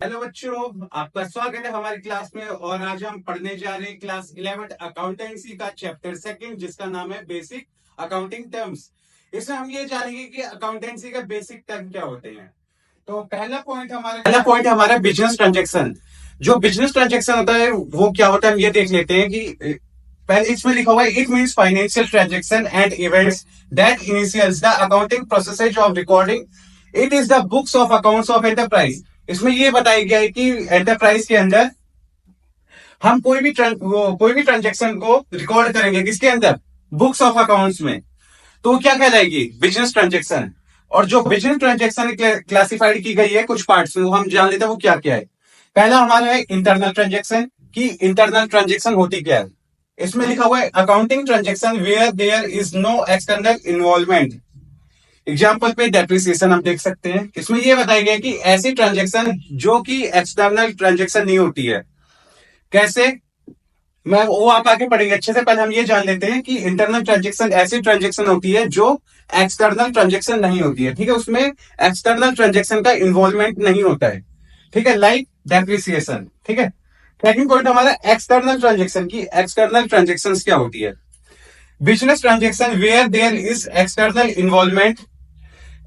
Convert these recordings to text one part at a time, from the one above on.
Hello बच्चों, आपका स्वागत है हमारी क्लास में। और आज हम पढ़ने जा रहे हैं क्लास 11 अकाउंटेंसी का चैप्टर सेकंड, जिसका नाम है बेसिक अकाउंटिंग टर्म्स। इसमें हम ये जानेंगे कि अकाउंटेंसी का बेसिक टर्म क्या होते हैं। तो पहला पॉइंट हमारा बिजनेस ट्रांजेक्शन। जो बिजनेस ट्रांजेक्शन होता है वो क्या होता है, हम ये देख लेते हैं कि पहले इसमें लिखा हुआ है, it means financial transaction and events that initials the accounting process of recording it is the books of accounts of enterprise. इसमें ये बताया गया है कि एंटरप्राइज के अंदर हम कोई भी ट्रांजेक्शन को रिकॉर्ड करेंगे, किसके अंदर, बुक्स ऑफ अकाउंट्स में। तो क्या कहलाएगी, बिजनेस ट्रांजेक्शन। और जो बिजनेस ट्रांजेक्शन क्लासिफाइड की गई है कुछ पार्ट्स में, वो हम जान लेते हैं वो क्या क्या है। पहला हमारा है इंटरनल ट्रांजेक्शन। की इंटरनल ट्रांजेक्शन होती क्या है। इसमें लिखा हुआ है accounting transaction where there is no external involvement. Example पे डेप्रिसिएशन हम देख सकते हैं। इसमें यह बताया गया कि ऐसी ट्रांजेक्शन जो कि एक्सटर्नल ट्रांजेक्शन नहीं होती है। कैसे, मैं वो आप आगे पढ़ेंगे अच्छे से। पहले हम ये जान लेते हैं कि इंटरनल ट्रांजेक्शन ऐसी ट्रांजेक्शन होती है जो एक्सटर्नल ट्रांजेक्शन नहीं होती है। ठीक है, उसमें एक्सटर्नल ट्रांजेक्शन का इन्वॉल्वमेंट नहीं होता है। ठीक है, लाइक डेप्रिसिएशन। ठीक है, सेकंड पॉइंट हमारा एक्सटर्नल ट्रांजेक्शन की एक्सटर्नल ट्रांजेक्शन क्या होती है। Business transaction where there is external involvement.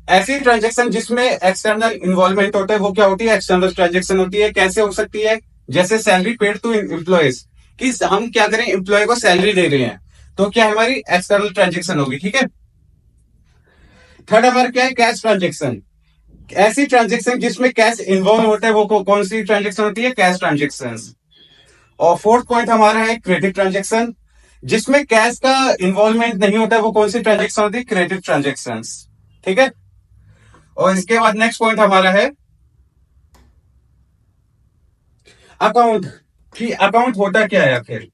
ऐसी ट्रांजेक्शन जिसमें एक्सटर्नल इन्वॉल्वमेंट होता है वो क्या होती है, एक्सटर्नल ट्रांजेक्शन होती है। कैसे हो सकती है, जैसे सैलरी पेड टू एम्प्लॉयज, कि हम क्या करें, एम्प्लॉय को सैलरी दे रहे हैं, तो क्या हमारी एक्सटर्नल ट्रांजेक्शन होगी। ठीक है, थर्ड हमारा क्या है, कैश ट्रांजेक्शन। ऐसी ट्रांजेक्शन जिसमें कैश इन्वॉल्व होता है वो कौन सी ट्रांजेक्शन होती है, कैश ट्रांजेक्शन। और फोर्थ पॉइंट हमारा है क्रेडिट ट्रांजेक्शन। जिसमें कैश का इन्वॉल्वमेंट नहीं होता है वो कौन सी ट्रांजेक्शन होती है, क्रेडिट ट्रांजेक्शन। ठीक है, और इसके बाद नेक्स्ट पॉइंट हमारा है अकाउंट। कि अकाउंट होता क्या है आखिर।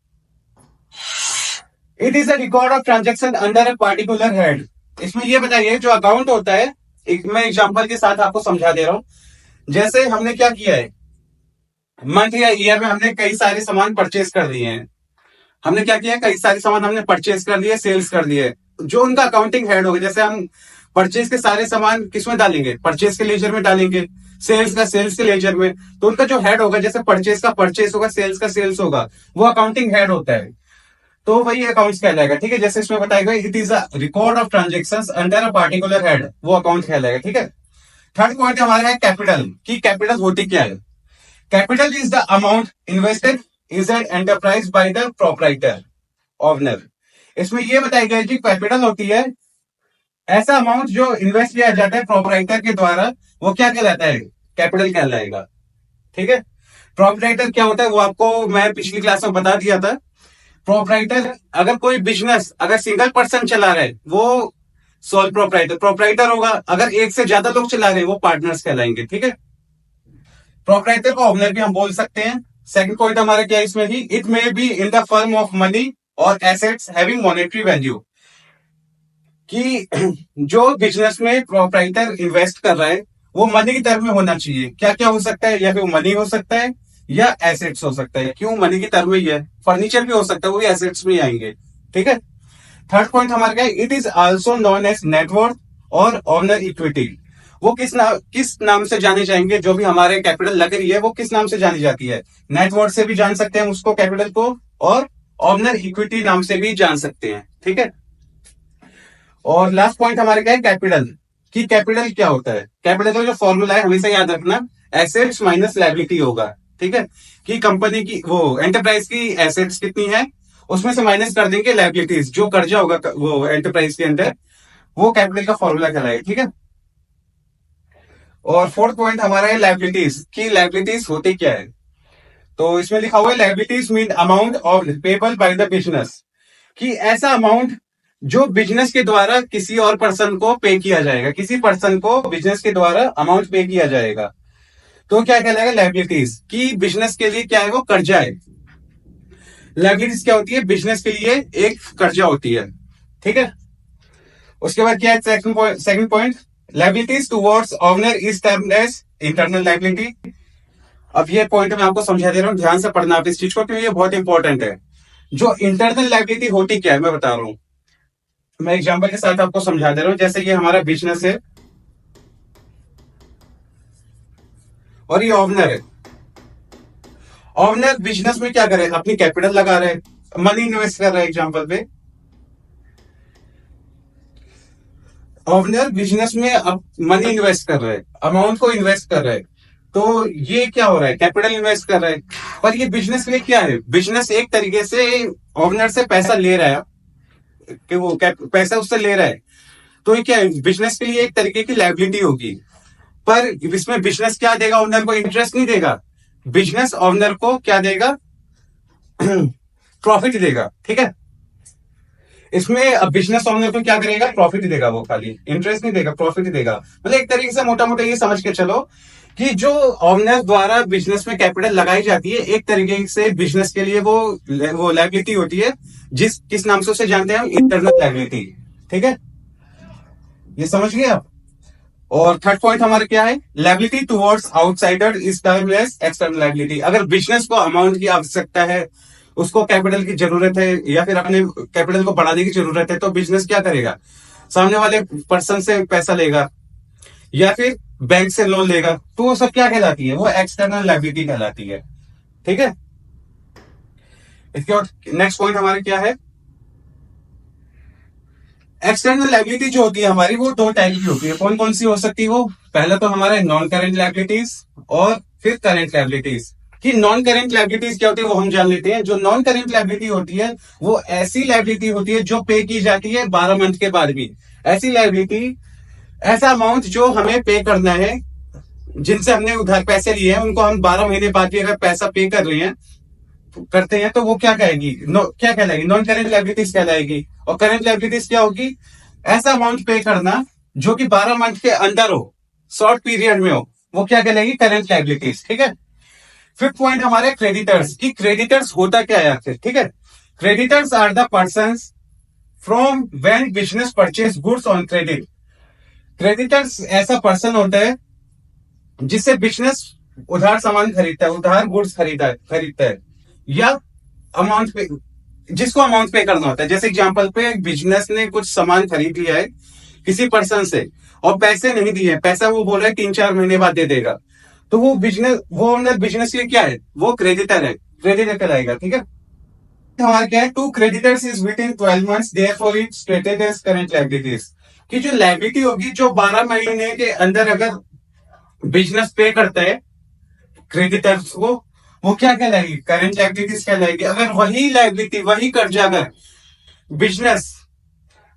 It is a record of transaction under a particular head. इसमें यह बताइए जो अकाउंट होता है, मैं एग्जांपल के साथ आपको समझा दे रहा हूं। जैसे हमने क्या किया है, मंथ या ईयर में हमने कई सारे सामान परचेज कर दिए हैं। हमने क्या किया, कई सारे सामान हमने परचेज कर लिए, सेल्स कर लिए। जो उनका अकाउंटिंग हेड होगा, जैसे हम परचेज के सारे सामान किसमें डालेंगे, परचेज के लेजर में डालेंगे, सेल्स का सेल्स के लेजर में। तो उनका जो हेड होगा, जैसे परचेज का परचेज होगा, सेल्स का सेल्स होगा, वो अकाउंटिंग हेड होता है। तो वही अकाउंट्स कहलाएगा। ठीक है, जैसे इसमें बताया गया it is a record of transactions under a particular head, वो अकाउंट कहलाएगा। ठीक है, थर्ड पॉइंट हमारा है कैपिटल। की कैपिटल होती क्या है। Capital is the amount invested is an enterprise by the proprietor owner. इसमें यह बताया गया कि कैपिटल होती है ऐसा अमाउंट जो इन्वेस्ट किया जाता है प्रोपराइटर के द्वारा, वो क्या कहलाता है, कैपिटल कहलाएगा। ठीक है, प्रोपराइटर क्या होता है वो आपको मैं पिछली क्लास में बता दिया था। प्रोपराइटर, अगर कोई बिजनेस अगर सिंगल पर्सन चला रहा है वो सोल प्रोपराइटर प्रोपराइटर होगा। अगर एक से ज्यादा लोग चला रहे हैं वो पार्टनर्स कहलाएंगे। ठीक है, प्रोपराइटर को ओनर भी हम बोल सकते हैं। सेकंड पॉइंट हमारा क्या है इसमें भी, it may be in the form of money और एसेट्स हैविंग मॉनेटरी वैल्यू। कि जो बिजनेस में प्रोपराइटर इन्वेस्ट कर रहा है वो मनी की तरफ में होना चाहिए। क्या क्या हो सकता है, या फिर मनी हो सकता है या एसेट्स हो सकता है। क्यों मनी की तरफ में ही है, फर्नीचर भी हो सकता है, वो भी एसेट्स में ही आएंगे। ठीक है, थर्ड पॉइंट हमारा क्या है, it is also known as net worth और ऑनर इक्विटी। वो किस नाम से जाने जाएंगे, जो भी हमारे कैपिटल लग रही है वो किस नाम से जानी जाती है। नेटवर्थ से भी जान सकते हैं उसको, कैपिटल को, और ऑनर इक्विटी नाम से भी जान सकते हैं। ठीक है, और लास्ट पॉइंट हमारे क्या है, कैपिटल। कि कैपिटल क्या होता है, कैपिटल का जो फॉर्मूला है हमेशा याद रखना, एसेट्स माइनस लायबिलिटी होगा। ठीक है, कि कंपनी की वो एंटरप्राइज की एसेट्स कितनी है, उसमें से माइनस कर देंगे लायबिलिटीज, जो कर्जा होगा वो एंटरप्राइज के अंदर, वो कैपिटल का फॉर्मूला कहलाएगा। ठीक है, और फोर्थ पॉइंट हमारा है लायबिलिटीज। की लायबिलिटीज होती क्या है। तो इसमें लिखा हुआ है liabilities mean amount of payable by the business. कि ऐसा अमाउंट जो बिजनेस के द्वारा किसी और पर्सन को पे किया जाएगा, किसी पर्सन को बिजनेस के द्वारा अमाउंट पे किया जाएगा, तो क्या कहलाएगा, लायबिलिटीज। कि बिजनेस के लिए क्या है, वो कर्जा है। लायबिलिटीज क्या होती है, बिजनेस के लिए एक कर्जा होती है। ठीक है, उसके बाद क्या है, second point liabilities towards owner is termed as internal liability. अब ये पॉइंट मैं आपको समझा दे रहा हूं, ध्यान से पढ़ना आप इस चीज को, क्योंकि ये बहुत इंपॉर्टेंट है। जो इंटरनल लायबिलिटी होती क्या है मैं बता रहा हूं। मैं एग्जांपल के साथ आपको समझा दे रहा हूं। जैसे ये हमारा बिजनेस है और ये ओनर है। ओनर बिजनेस में क्या करे, अपनी कैपिटल लगा रहे, मनी इन्वेस्ट कर रहे हैं। एग्जांपल पे ओनर बिजनेस में अब मनी इन्वेस्ट कर रहे हैं, अमाउंट को इन्वेस्ट कर रहे हैं, तो ये क्या हो रहा है, कैपिटल इन्वेस्ट कर रहे हैं। पर ये बिजनेस के लिए क्या है, बिजनेस एक तरीके से ओनर से पैसा ले रहा है, कि वो पैसा उससे ले रहा है, तो ये क्या है, बिजनेस के लिए एक तरीके की लायबिलिटी होगी। पर इसमें बिजनेस क्या देगा, ओनर को इंटरेस्ट नहीं देगा, बिजनेस ओनर को क्या देगा, प्रॉफिट देगा। ठीक है, इसमें अब बिजनेस ओनर को क्या करेगा, प्रॉफिट देगा, वो खाली इंटरेस्ट नहीं देगा, प्रॉफिट देगा। मतलब एक तरीके से मोटा मोटा ये समझ के चलो कि जो ओनर द्वारा बिजनेस में कैपिटल लगाई जाती है, एक तरीके से बिजनेस के लिए वो लायबिलिटी होती है, किस नाम से उसे जानते हैं हम, इंटरनल लायबिलिटी। ठीक है, ये समझ गए आप। और थर्ड पॉइंट हमारा क्या है, liability towards outsider is termed as external liability. अगर बिजनेस को अमाउंट की आवश्यकता है, उसको कैपिटल की जरूरत है, या फिर अपने कैपिटल को बढ़ाने की जरूरत है, तो बिजनेस क्या करेगा, सामने वाले पर्सन से पैसा लेगा या फिर बैंक से लोन लेगा, तो वो सब क्या कहलाती है, वो एक्सटर्नल लायबिलिटी कहलाती है। ठीक है, इसके बाद नेक्स्ट पॉइंट हमारा क्या है, एक्सटर्नल लायबिलिटी जो होती है हमारी, वो दो टाइप की होती है। कौन कौन सी हो सकती है वो, पहला तो हमारा नॉन करेंट लायबिलिटीज और फिर करेंट लायबिलिटीज। कि नॉन करेंट लायबिलिटीज क्या होती है वो हम जान लेते हैं। जो नॉन करेंट लायबिलिटी होती है वो ऐसी लायबिलिटी होती है जो पे की जाती है 12 मंथ के बाद भी। ऐसी लायबिलिटी, ऐसा अमाउंट जो हमें पे करना है, जिनसे हमने उधार पैसे लिए हैं, उनको हम 12 महीने बाद भी अगर पैसा पे कर रहे हैं, करते हैं, तो वो क्या कहेगी, क्या कहलाएगी, नॉन करेंट लायबिलिटीज कहलाएगी। और करेंट लायबिलिटीज क्या होगी, ऐसा अमाउंट पे करना जो कि 12 मंथ के अंदर हो, शॉर्ट पीरियड में हो, वो क्या कहलाएगी, करेंट लायबिलिटीज। ठीक है, फिफ्थ पॉइंट हमारे क्रेडिटर्स। की क्रेडिटर्स होता क्या है आखिर। ठीक है, creditors are the person from when business purchase goods on credit. Creditors ऐसा पर्सन होता है जिससे बिजनेस उधार सामान खरीदता है, उधार गुड्स खरीदता है, या अमाउंट पे, जिसको अमाउंट पे करना होता है। जैसे एग्जांपल पे बिजनेस ने कुछ सामान खरीद लिया है किसी पर्सन से और पैसे नहीं दिए, पैसा वो बोल रहा है 3-4 महीने बाद दे देगा, तो वो ओनर बिजनेस के लिए क्या है, वो क्रेडिटर है, क्रेडिटर कहलाएगा। ठीक है, हमारा क्या है, to creditors is within 12 months therefore it's treated as current liabilities. कि जो लायबिलिटी होगी जो 12 महीने के अंदर अगर बिजनेस पे करता है क्रेडिटर्स को, वो क्या कहलाएगी, करंट लायबिलिटीज कहलाएगी। अगर वही लायबिलिटी, वही कर्जा अगर बिजनेस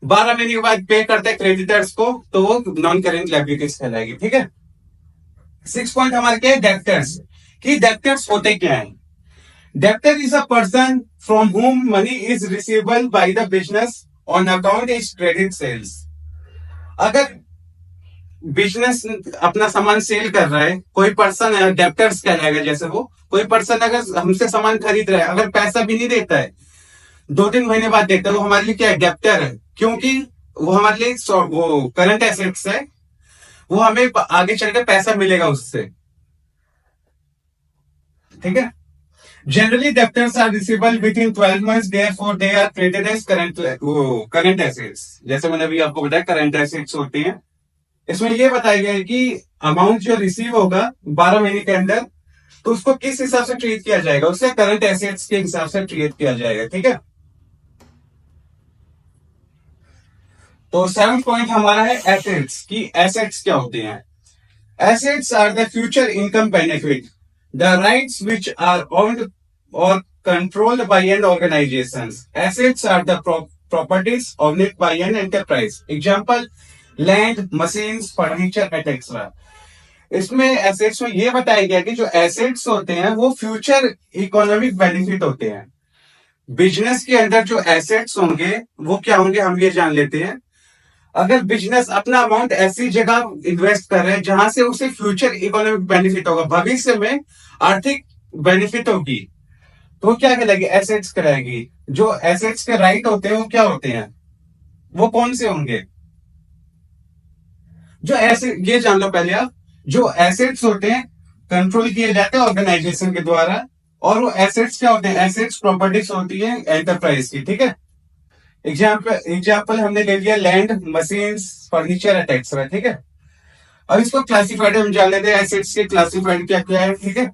12 महीने के बाद पे करता है क्रेडिटर्स को, तो वो नॉन करेंट लायबिलिटीज कहलाएगी। ठीक है, 6 पॉइंट हमारे क्या है, डेप्टर्स। कि डेप्टर्स होते क्या है, debtor is a person from whom money is receivable by the business on account is credit sales. अगर बिजनेस अपना सामान सेल कर रहा है, कोई पर्सन है, डेप्टर्स कहलाएगा। जैसे वो कोई पर्सन अगर हमसे सामान खरीद रहा है, अगर पैसा भी नहीं देता है, 2-3 महीने बाद देता है, वो हमारे लिए क्या है, डेप्टर है। क्योंकि वो हमारे लिए वो करंट एसेट्स है, वो हमें आगे चलकर पैसा मिलेगा उससे। ठीक है, generally debtors are receivable within 12 months, therefore they are treated as current assets. जैसे मैंने अभी आपको बताया करंट एसेट्स होती हैं। इसमें यह बताया गया है कि अमाउंट जो रिसीव होगा 12 महीने के अंदर, तो उसको किस हिसाब से ट्रीट किया जाएगा, उसे करंट एसेट्स के हिसाब से ट्रीट किया जाएगा। ठीक है, तो 7th पॉइंट हमारा है एसेट्स। की एसेट्स क्या होते हैं, assets are the future income benefit, the rights which are owned और controlled by an organisation. Assets are the properties owned by an enterprise. Example land, machines, furniture etcetera. इसमें assets में यह बताया गया कि जो एसेट्स होते हैं वो फ्यूचर इकोनॉमिक बेनिफिट होते हैं। बिजनेस के अंदर जो एसेट्स होंगे वो क्या होंगे, हम ये जान लेते हैं। अगर बिजनेस अपना अमाउंट ऐसी जगह इन्वेस्ट कर रहे हैं जहां से उसे फ्यूचर इकोनॉमिक बेनिफिट होगा, भविष्य में आर्थिक बेनिफिट होगी, तो क्या कहलाएगी, एसेट्स कहलाएगी। जो एसेट्स के राइट होते हैं वो क्या होते हैं, वो कौन से होंगे, जो ऐसे, ये जान लो पहले आप, जो एसेट्स होते हैं कंट्रोल किए जाते हैं ऑर्गेनाइजेशन के द्वारा, और वो एसेट्स क्या होते हैं, एसेट्स प्रॉपर्टीज होती है एंटरप्राइज की। ठीक है, एग्जाम्पल हमने ले लिया लैंड, मशीन्स, फर्नीचर एटसेट्रा। ठीक है, अब इसको क्लासिफाइड हम जान लेते हैं, एसेट्स के क्लासिफाइड क्या क्या है, ठीक है।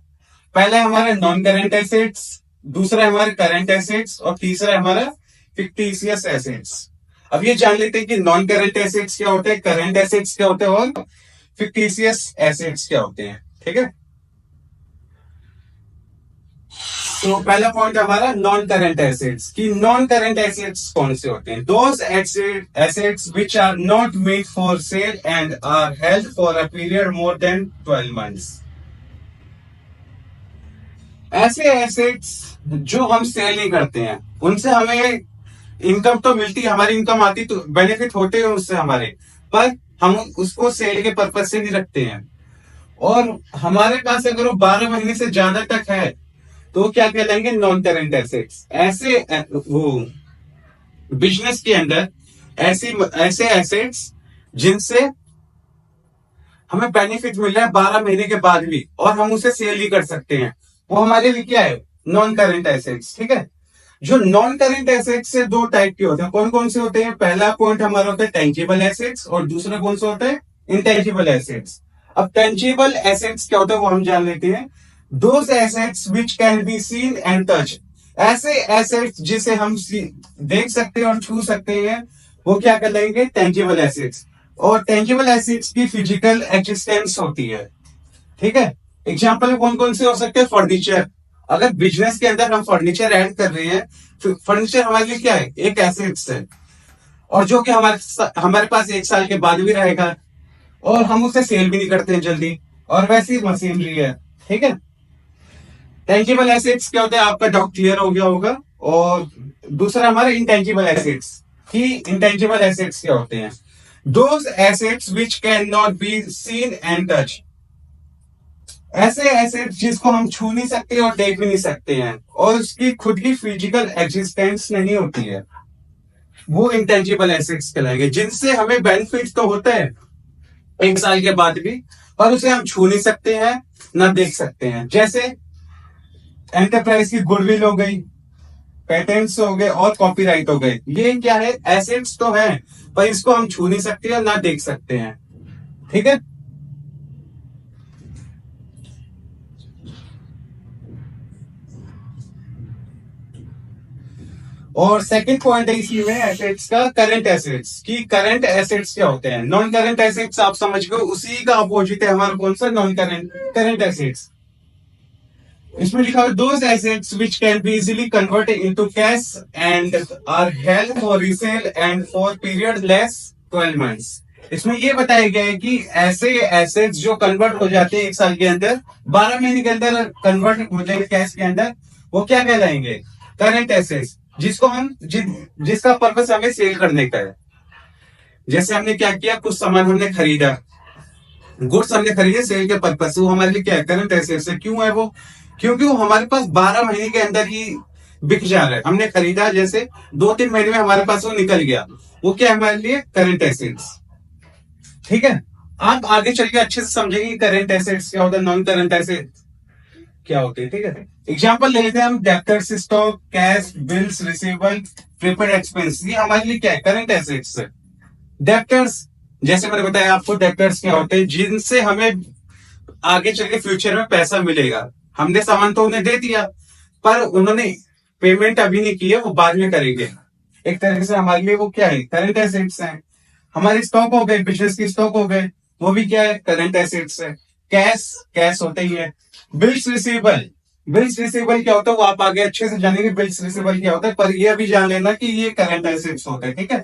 पहला हमारा नॉन करेंट एसेट्स, दूसरा हमारे करंट एसेट्स, और तीसरा हमारा फिक्टिशियस एसेट्स। अब ये जान लेते हैं कि नॉन करेंट एसेट्स क्या होते हैं, करंट एसेट्स क्या होते हैं, और फिक्टिशियस एसेट्स क्या होते हैं, ठीक है। तो पहला पॉइंट हमारा नॉन करंट एसेट्स की, नॉन करंट एसेट्स कौन से होते हैं, those assets which are not made for sale and are held for a period more than 12 months. ऐसे एसेट्स जो हम सेल नहीं करते हैं, उनसे हमें इनकम तो मिलती है, हमारी इनकम आती, तो बेनिफिट होते हैं उससे हमारे, पर हम उसको सेल के पर्पज से नहीं रखते हैं। और हमारे पास अगर वो 12 महीने से ज्यादा तक है तो क्या कहलाएंगे, नॉन करेंट एसेट्स। ऐसे वो बिजनेस के अंदर ऐसी ऐसे एसेट्स जिनसे हमें बेनिफिट मिल रहा है 12 महीने के बाद भी, और हम उसे सेल भी कर सकते हैं, वो हमारे लिए क्या है, नॉन करेंट एसेट्स, ठीक है। जो नॉन करेंट एसेट्स से दो टाइप के होते हैं, कौन कौन से होते हैं, पहला पॉइंट हमारा होता है टेंजिबल एसेट्स, और दूसरा कौन सा होता है, इंटेंजिबल एसेट्स। अब टेंजिबल एसेट्स क्या होता है वो हम जान लेते हैं। Those assets which can be seen and touch, ऐसे एसेट्स जिसे हम देख सकते हैं और छू सकते हैं, वो क्या कहलाएंगे, टेंजिबल एसेट्स। और टेंजिबल एसेट्स की फिजिकल एक्जिस्टेंस होती है, ठीक है। एग्जाम्पल कौन कौन से हो सकते हैं, फर्नीचर। अगर बिजनेस के अंदर हम फर्नीचर ऐड कर रहे हैं, तो फर्नीचर हमारे लिए क्या है, एक एसेट्स है, और जो कि हमारे पास 1 साल के बाद भी रहेगा, और हम उसे सेल भी नहीं करते हैं जल्दी। और वैसी मशीनरी है, ठीक है। टेंजिबल एसेट्स क्या होते हैं, आपका डाउट क्लियर हो गया होगा। और दूसरा हमारे इंटेंजिबल एसेट्स की, इंटेंजिबल एसेट्स क्या होते हैं, those assets which can not be seen and touch, ऐसे एसेट जिसको हम छू नहीं सकते और देख भी नहीं सकते हैं, और उसकी खुद की फिजिकल एग्जिस्टेंस नहीं होती है, वो इंटेंजिबल एसेट्स कहलाएंगे। जिनसे हमें बेनिफिट तो होता है 1 साल के बाद भी, पर उसे हम छू नहीं सकते हैं, ना देख सकते हैं। जैसे एंटरप्राइज की गुडविल हो गई, पेटेंट्स हो गए, और कॉपीराइट हो गए। ये क्या है, एसेट्स तो है, पर इसको हम छू नहीं सकते हैं, ना देख सकते हैं, ठीक है। और सेकंड पॉइंट है इसी में एसेट्स का, करंट एसेट्स की। करंट एसेट्स क्या होते हैं, नॉन करंट एसेट्स आप समझ गए, उसी का अपोजिट है हमारा कौन सा, नॉन करंट करंट एसेट्स। इसमें लिखा है those assets which can be easily converted into cash and are held for resale and for period less 12 months. इसमें ये बताया गया है कि ऐसे एसेट्स जो कन्वर्ट हो जाते हैं 1 साल के अंदर, 12 महीने के अंदर कन्वर्ट हो जाएंगे कैश के अंदर, वो क्या कहलाएंगे, करंट एसेट्स, जिसको हम जिसका पर्पस हमें सेल करने का है। जैसे हमने क्या किया, कुछ सामान हमने खरीदा, गुड्स हमने खरीदे सेल के पर्पस से, वो हमारे लिए क्या है, करंट एसेट्स है। क्यों है वो, क्योंकि वो हमारे पास 12 महीने के अंदर ही बिक जा रहा है। हमने खरीदा, जैसे 2-3 महीने में हमारे पास वो निकल गया, वो क्या है हमारे लिए, करंट एसेट्स, ठीक है। आप आगे चल के अच्छे से समझेंगे करंट एसेट्स क्या होता है, नॉन करंट एसेट्स क्या होते हैं, ठीक है। एग्जाम्पल ले लेते हैं हम, debtors stock, cash, bills receivable, prepaid expense, ये हमारे लिए क्या है, करंट एसेट्स है। डेब्टर्स, जैसे मैंने बताया आपको, डेब्टर्स क्या होते हैं, जिनसे हमें आगे चल के फ्यूचर में पैसा मिलेगा। हमने सामान तो उन्हें दे दिया, पर उन्होंने पेमेंट अभी नहीं की है, वो बाद में करेंगे। एक तरीके से हमारे लिए वो क्या है, करंट एसेट्स हैं। हमारे स्टॉक हो गए, बिजनेस की स्टॉक हो गए, वो भी क्या है, करंट एसेट्स है। कैश, कैश होता ही है। बिल्स रिसीवेबल, बिल्स रिसीवेबल क्या होता है वो आप आगे अच्छे से जानेंगे, बिल्स रिसीवेबल क्या होता है, पर ये भी जान लेना कि ये करंट एसेट्स होता है, ठीक है।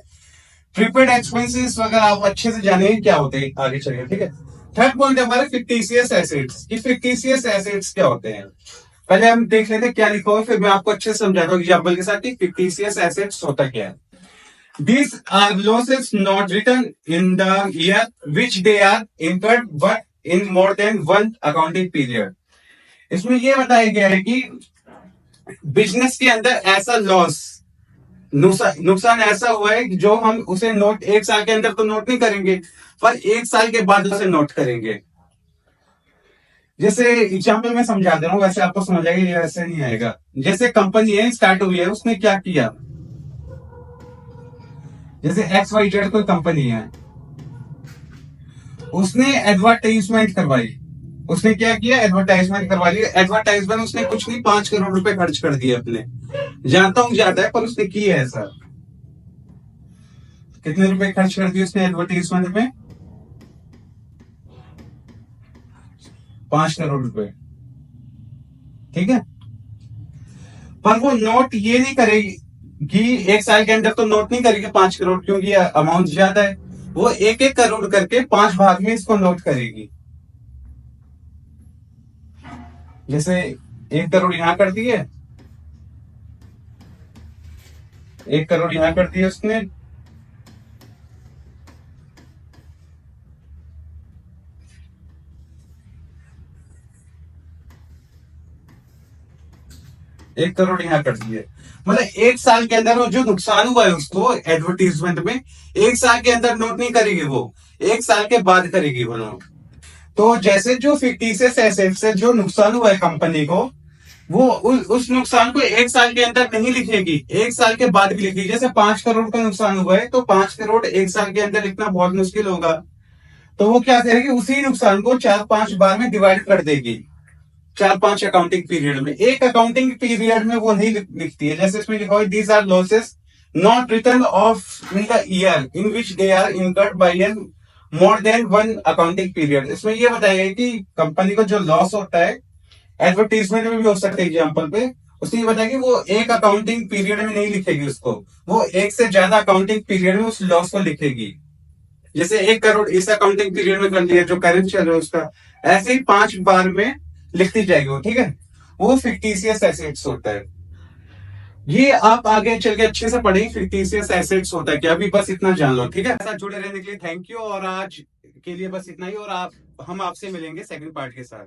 प्रीपेड एक्सपेंसेस वगैरह आप अच्छे से जानेंगे क्या होते हैं आगे चलिए, ठीक है। थर्ड पॉइंट है हमारे फिक्टिशियस एसेट्स की। फिक्टिशियस एसेट्स क्या होते हैं, पहले हम देख लेते हैं क्या लिखा हुआ है, फिर मैं आपको अच्छे से समझाता हूँ एग्जाम्पल के साथ कि फिक्टिशियस एसेट्स होता क्या है। These are losses not written in the year which they are incurred but in more than one accounting period. इसमें ये बताया गया है कि बिजनेस के अंदर ऐसा लॉस, नुकसान ऐसा हुआ है कि जो हम उसे नोट 1 साल के अंदर तो नोट नहीं करेंगे, पर 1 साल के बाद उसे नोट करेंगे। जैसे एग्जाम्पल में समझा दे रहा हूँ, वैसे आपको समझ आएगा, ये वैसे नहीं आएगा। जैसे कंपनी है, स्टार्ट हुई है, उसने क्या किया, जैसे XYZ कोई कंपनी है, उसने एडवर्टाइजमेंट करवाई। उसने क्या किया, एडवर्टाइजमेंट करवा ली। एडवर्टाइजमेंट उसने कुछ नहीं 5 करोड़ रुपए खर्च कर दिए अपने। जानता हूं ज्यादा है, पर उसने किया है ऐसा। कितने रुपए खर्च कर दिए उसने एडवर्टाइजमेंट में? 5 करोड़ रुपए। ठीक है, पर वो नोट ये नहीं करेगी कि एक साल के अंदर तो नोट नहीं करेगी 5 करोड़, क्योंकि अमाउंट ज्यादा है। वो एक एक करोड़ करके 5 भाग में इसको नोट करेगी। जैसे 1 करोड़ यहां कर दिए, 1 करोड़ यहां कर दिए उसने, एक करोड़ यहाँ कर दिए। मतलब एक साल के अंदर वो जो नुकसान हुआ है उसको एडवर्टीजमेंट में, एक साल के अंदर नोट नहीं करेगी वो, एक साल के बाद करेगी वो नोट। तो जैसे जो फिक्टिशियस एसेट से जो नुकसान हुआ है कंपनी को, वो उस नुकसान को एक साल के अंदर नहीं लिखेगी, एक साल के बाद भी लिखेगी। जैसे 5 करोड़ का नुकसान हुआ है, तो 5 करोड़ एक साल के अंदर लिखना बहुत मुश्किल होगा। तो वो क्या करेगी, उसी नुकसान को 4-5 बार में डिवाइड कर देगी, 4-5 अकाउंटिंग पीरियड में। एक अकाउंटिंग पीरियड में वो नहीं लिखती है। जैसे इसमें लिखा हुआ these are losses not written off in the year in which they are incurred by an more than one accounting period. इसमें ये बताया गया कि कंपनी को जो लॉस होता है, एडवर्टीजमेंट में भी हो सकता है एग्जाम्पल पे, उसने ये बताया कि वो एक अकाउंटिंग पीरियड में नहीं लिखेगी उसको, वो एक से ज्यादा अकाउंटिंग पीरियड में उस लॉस को लिखेगी। जैसे 1 करोड़ इस अकाउंटिंग पीरियड में कर लिया जो करंट चल रहा है उसका, ऐसे ही 5 बार में लिखती जाएगी वो। ठीक है, वो फिक्टिशियस एसेट्स होता है। ये आप आगे चल के अच्छे से पढ़ेंगे फिक्टिशियस एसेट्स होता है क्या। अभी बस इतना जान लो। ठीक है, साथ जुड़े रहने के लिए थैंक यू, और आज के लिए बस इतना ही, और आप हम आपसे मिलेंगे सेकंड पार्ट के साथ।